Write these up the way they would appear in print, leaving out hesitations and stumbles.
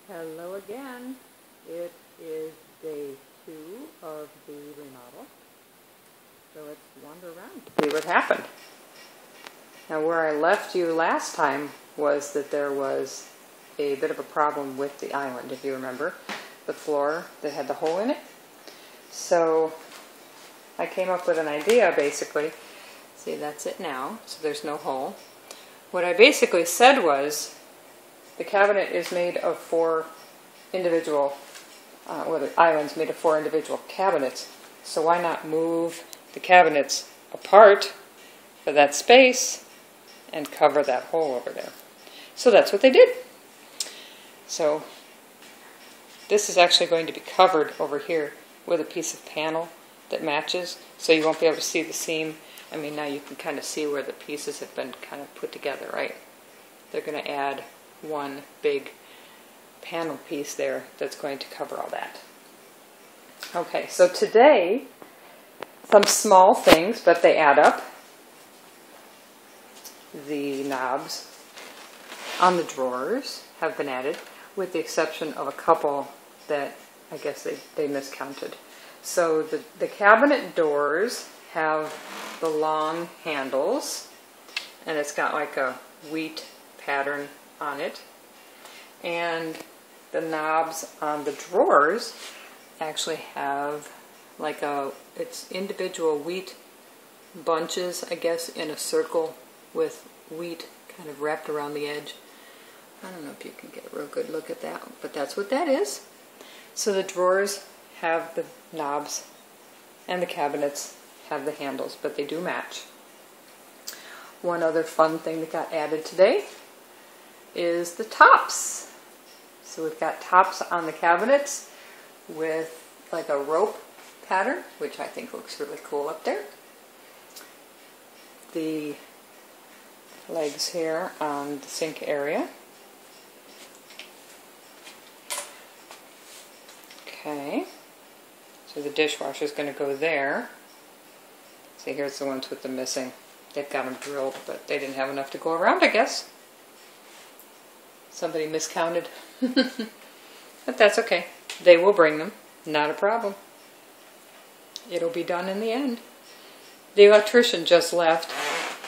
Hello again. It is day 2 of the remodel. So let's wander around to see what happened. Now where I left you last time was that there was a bit of a problem with the island, if you remember. The floor that had the hole in it. So I came up with an idea basically. See, that's it now, so there's no hole. What I basically said was, the cabinet is made of 4 individual, the island's made of 4 individual cabinets. So why not move the cabinets apart for that space and cover that hole over there? So that's what they did. So this is actually going to be covered over here with a piece of panel that matches, so you won't be able to see the seam. I mean, now you can kind of see where the pieces have been kind of put together, right? They're going to add one big panel piece there that's going to cover all that. Okay, so today, some small things, but they add up. The knobs on the drawers have been added, with the exception of a couple that I guess they miscounted. So the cabinet doors have the long handles, and it's got like a wheat pattern on it, and the knobs on the drawers actually have like it's individual wheat bunches, I guess, in a circle with wheat kind of wrapped around the edge. I don't know if you can get a real good look at that, but that's what that is. So the drawers have the knobs and the cabinets have the handles, but they do match. One other fun thing that got added today is the tops. So we've got tops on the cabinets with like a rope pattern, which I think looks really cool up there. The legs here on the sink area. Okay, so the dishwasher is going to go there. See, here's the ones with the missing. They've got them drilled, but they didn't have enough to go around, I guess. Somebody miscounted. But that's okay. They will bring them. Not a problem. It'll be done in the end. The electrician just left.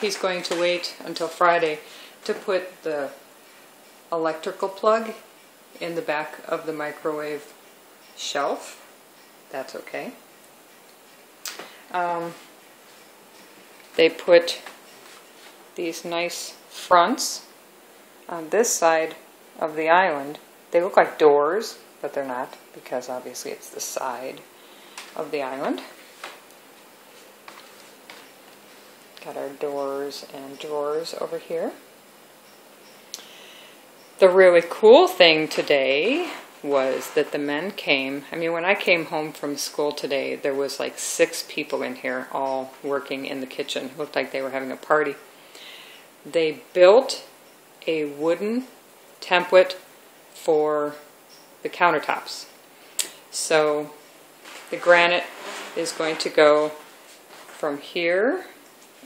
He's going to wait until Friday to put the electrical plug in the back of the microwave shelf. That's okay. They put these nice fronts on this side of the island. They look like doors, but they're not, because obviously it's the side of the island. Got our doors and drawers over here. The really cool thing today was that the men came. I mean, when I came home from school today, there was like 6 people in here, all working in the kitchen. It looked like they were having a party. They built a wooden template for the countertops. So the granite is going to go from here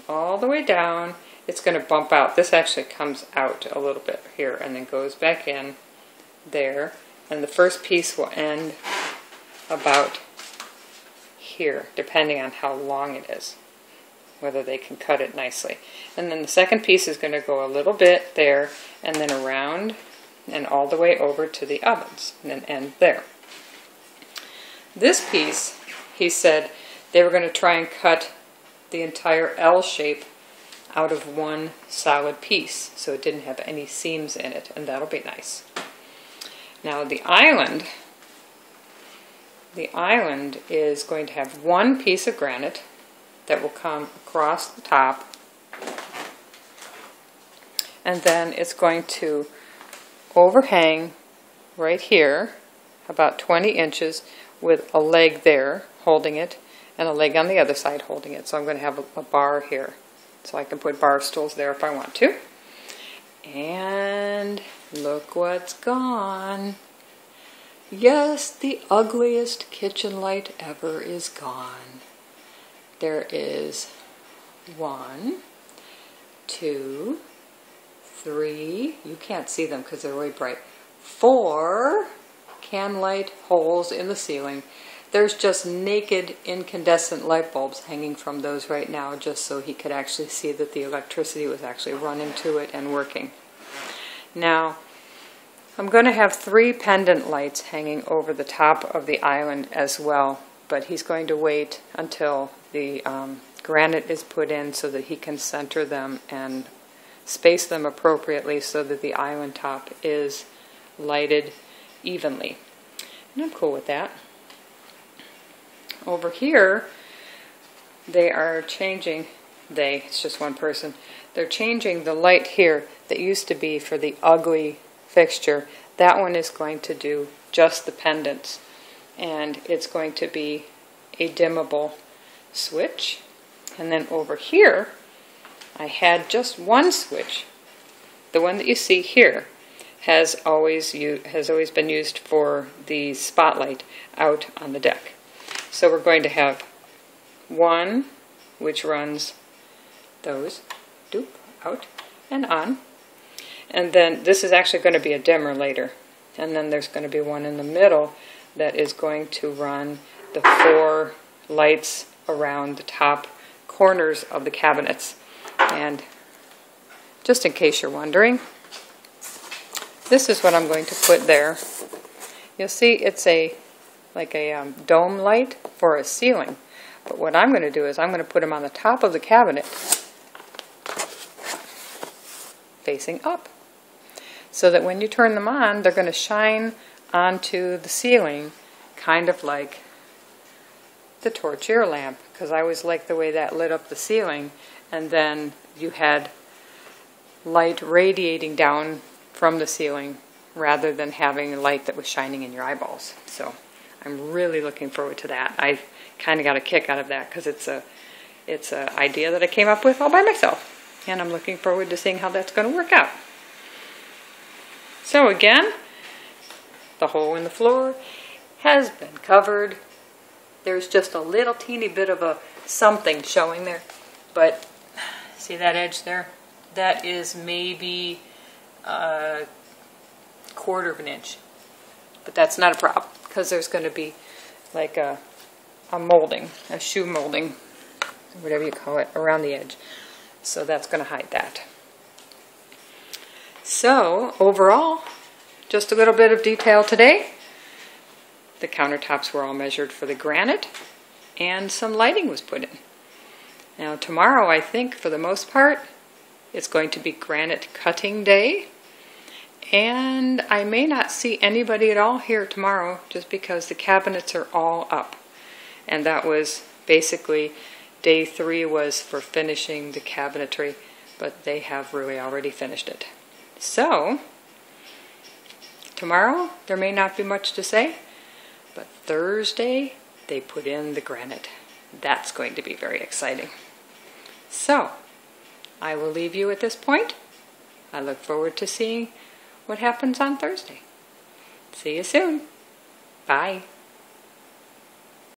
all the way down. It's going to bump out. This actually comes out a little bit here and then goes back in there. And the first piece will end about here, depending on how long it is, whether they can cut it nicely. And then the second piece is going to go a little bit there, and then around and all the way over to the ovens, and then end there. This piece, he said, they were going to try and cut the entire L shape out of one solid piece, so it didn't have any seams in it, and that'll be nice. Now the island is going to have one piece of granite that will come across the top, and then it's going to overhang right here about 20 inches with a leg there holding it and a leg on the other side holding it. So I'm going to have a bar here, so I can put bar stools there if I want to. And look what's gone. Yes, the ugliest kitchen light ever is gone. There is 1, 2, 3, you can't see them because they're really bright, 4 can light holes in the ceiling. There's just naked incandescent light bulbs hanging from those right now, just so he could actually see that the electricity was actually running to it and working. Now, I'm going to have 3 pendant lights hanging over the top of the island as well, but he's going to wait until the granite is put in so that he can center them and space them appropriately so that the island top is lighted evenly. And I'm cool with that. Over here, they are changing, it's just one person, they're changing the light here that used to be for the ugly fixture. That one is going to do just the pendants, and it's going to be a dimmable switch. And then over here, I had just one switch. The one that you see here has always been used for the spotlight out on the deck. So we're going to have one which runs those, doop, out and on. And then this is actually going to be a dimmer later. And then there's going to be one in the middle that is going to run the 4 lights around the top corners of the cabinets. And just in case you're wondering, this is what I'm going to put there. You'll see it's like a dome light for a ceiling. But what I'm going to do is I'm going to put them on the top of the cabinet facing up, so that when you turn them on, they're going to shine onto the ceiling, kind of like the torch-ear lamp, because I always liked the way that lit up the ceiling, and then you had light radiating down from the ceiling rather than having light that was shining in your eyeballs. So I'm really looking forward to that. I kind of got a kick out of that because it's a idea that I came up with all by myself, and I'm looking forward to seeing how that's going to work out. So again, the hole in the floor has been covered. There's just a little teeny bit of a something showing there, but see that edge there? That is maybe a 1/4 of an inch, but that's not a problem because there's going to be like a molding, a shoe molding, whatever you call it, around the edge. So that's going to hide that. So overall, just a little bit of detail today. The countertops were all measured for the granite, and some lighting was put in. Now tomorrow, I think, for the most part, it's going to be granite cutting day. And I may not see anybody at all here tomorrow just because the cabinets are all up. And that was basically day 3 was for finishing the cabinetry, but they have really already finished it. So tomorrow there may not be much to say, but Thursday they put in the granite. That's going to be very exciting. So I will leave you at this point. I look forward to seeing what happens on Thursday. See you soon. Bye.